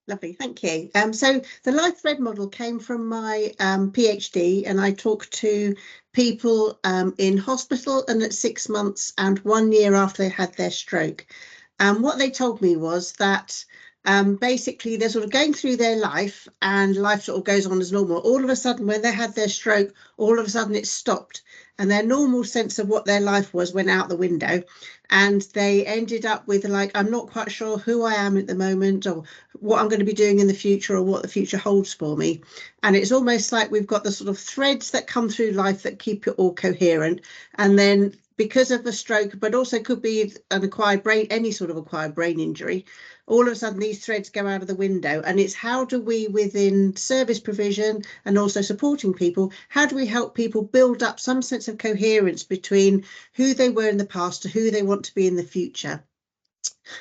Lovely, thank you. So the life thread model came from my PhD, and I talked to people in hospital and at 6 months and 1 year after they had their stroke. And what they told me was that basically they're sort of going through their life and life sort of goes on as normal. All of a sudden, when they had their stroke, all of a sudden it stopped and their normal sense of what their life was went out the window. And they ended up with like, I'm not quite sure who I am at the moment or what I'm going to be doing in the future or what the future holds for me. And it's almost like we've got the sort of threads that come through life that keep it all coherent. And then because of the stroke, but also could be an acquired brain, any sort of acquired brain injury, all of a sudden these threads go out of the window. And it's how do we, within service provision and also supporting people, how do we help people build up some sense of coherence between who they were in the past to who they want to be in the future?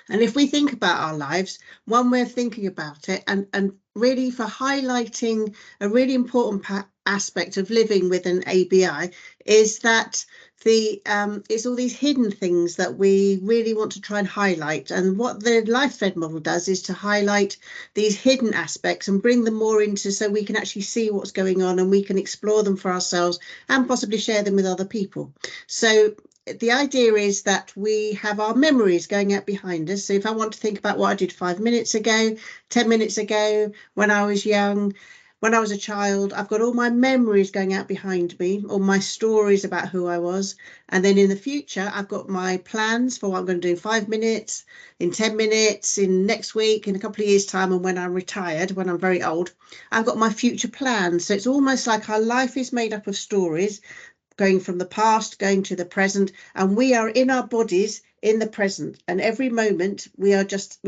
And if we think about our lives, one way of thinking about it, and really for highlighting a really important aspect of living with an ABI, is that it's all these hidden things that we really want to try and highlight. And what the life thread model does is to highlight these hidden aspects and bring them more into so we can actually see what's going on and we can explore them for ourselves and possibly share them with other people. So the idea is that we have our memories going out behind us. So if I want to think about what I did 5 minutes ago, 10 minutes ago, when I was young, when I was a child, I've got all my memories going out behind me, all my stories about who I was. And then in the future, I've got my plans for what I'm going to do in 5 minutes, in 10 minutes, in next week, in a couple of years' time, and when I'm retired, when I'm very old, I've got my future plans. So it's almost like our life is made up of stories going from the past, going to the present, and we are in our bodies in the present. And every moment we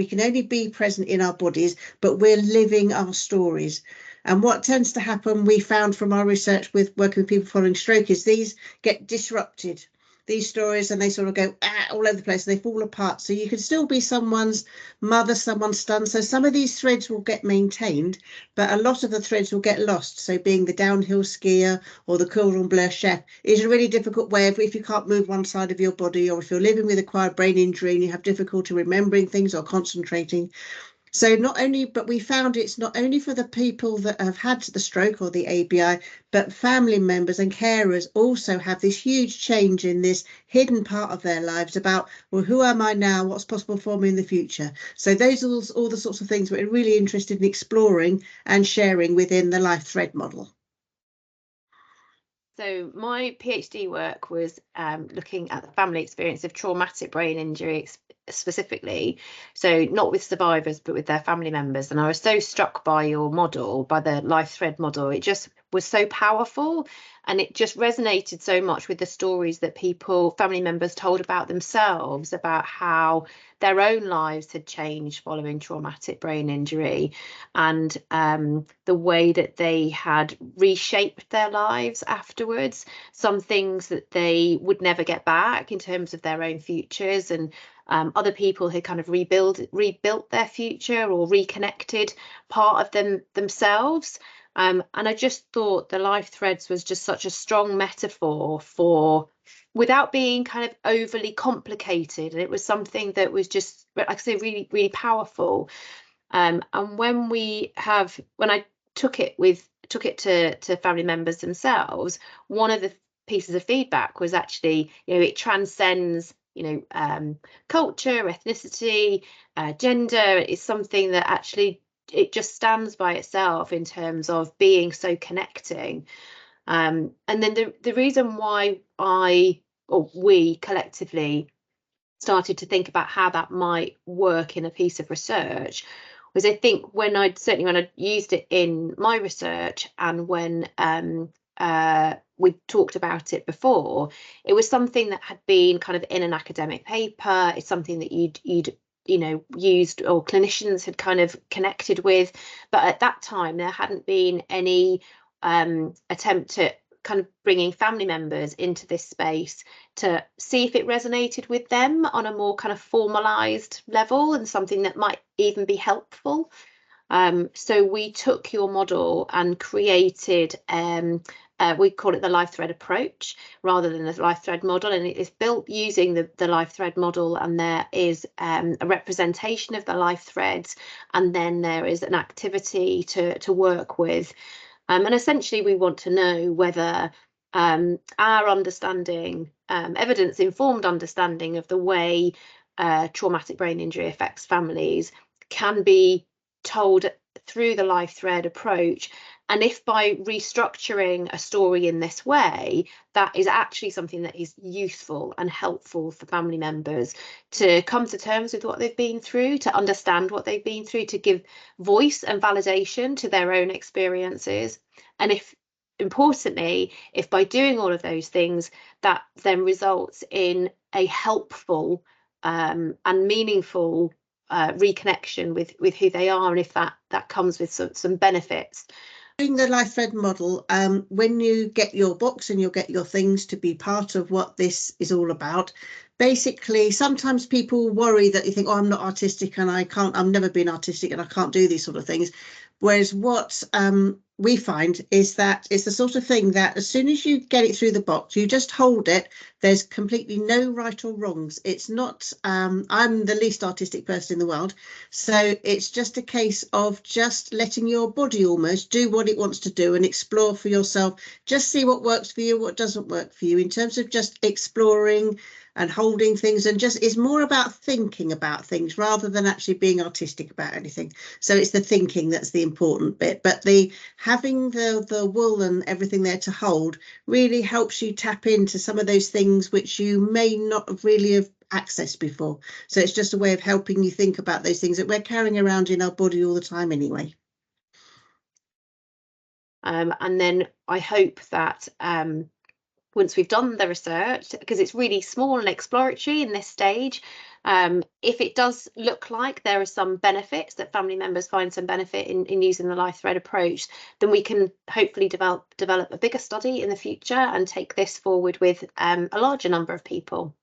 can only be present in our bodies, but we're living our stories. And what tends to happen, we found from our research with working with people following stroke, is these get disrupted, these stories, and they sort of go all over the place, and they fall apart. So you can still be someone's mother, someone's son. So some of these threads will get maintained, but a lot of the threads will get lost. So being the downhill skier or the cordon bleu chef is a really difficult way of, if you can't move one side of your body, or if you're living with acquired brain injury and you have difficulty remembering things or concentrating. So but we found it's not only for the people that have had the stroke or the ABI, but family members and carers also have this huge change in this hidden part of their lives about, well, who am I now? What's possible for me in the future? So those are all the sorts of things we're really interested in exploring and sharing within the life thread model. So my PhD work was looking at the family experience of traumatic brain injury specifically, so not with survivors but with their family members. And I was so struck by your model, by the life thread model. It just was so powerful, and it just resonated so much with the stories that family members told about themselves, about how their own lives had changed following traumatic brain injury, and the way that they had reshaped their lives afterwards. Some things that they would never get back in terms of their own futures, and other people had kind of rebuilt their future or reconnected part of themselves. And I just thought the life threads was just such a strong metaphor for, without being kind of overly complicated. And it was something that was just, like I say, really, really powerful. And when I took it to family members themselves, one of the pieces of feedback was actually, it transcends, culture, ethnicity, gender. It's something that actually, it just stands by itself in terms of being so connecting. And then the reason why we collectively started to think about how that might work in a piece of research was, I think, when I used it in my research, and when we talked about it before, it was something that had been kind of in an academic paper. It's something that you'd used, or clinicians had kind of connected with, but at that time there hadn't been any attempt at kind of bringing family members into this space to see if it resonated with them on a more kind of formalized level, and something that might even be helpful. So we took your model and created we call it the life thread approach rather than the life thread model, and it is built using the life thread model, and there is a representation of the life threads, and then there is an activity to work with. And essentially we want to know whether our understanding, evidence-informed understanding of the way traumatic brain injury affects families can be told through the life thread approach, and if by restructuring a story in this way, that is actually something that is useful and helpful for family members to come to terms with what they've been through, to understand what they've been through, to give voice and validation to their own experiences. And if, importantly, if by doing all of those things, that then results in a helpful and meaningful reconnection with who they are, and if that comes with some benefits. Doing the life thread model, when you get your box and you'll get your things to be part of what this is all about, basically sometimes people worry that you think, oh, I'm not artistic and I've never been artistic and I can't do these sort of things. Whereas what we find is that it's the sort of thing that as soon as you get it through the box, you just hold it. There's completely no right or wrongs. It's not, I'm the least artistic person in the world. So it's just a case of just letting your body almost do what it wants to do and explore for yourself. Just see what works for you, what doesn't work for you, in terms of just exploring and holding things, and just is more about thinking about things rather than actually being artistic about anything. So it's the thinking that's the important bit, but the having the wool and everything there to hold really helps you tap into some of those things which you may not have really have accessed before. So it's just a way of helping you think about those things that we're carrying around in our body all the time anyway. And then I hope that once we've done the research, because it's really small and exploratory in this stage, if it does look like there are some benefits, that family members find some benefit in using the life thread approach, then we can hopefully develop a bigger study in the future and take this forward with a larger number of people.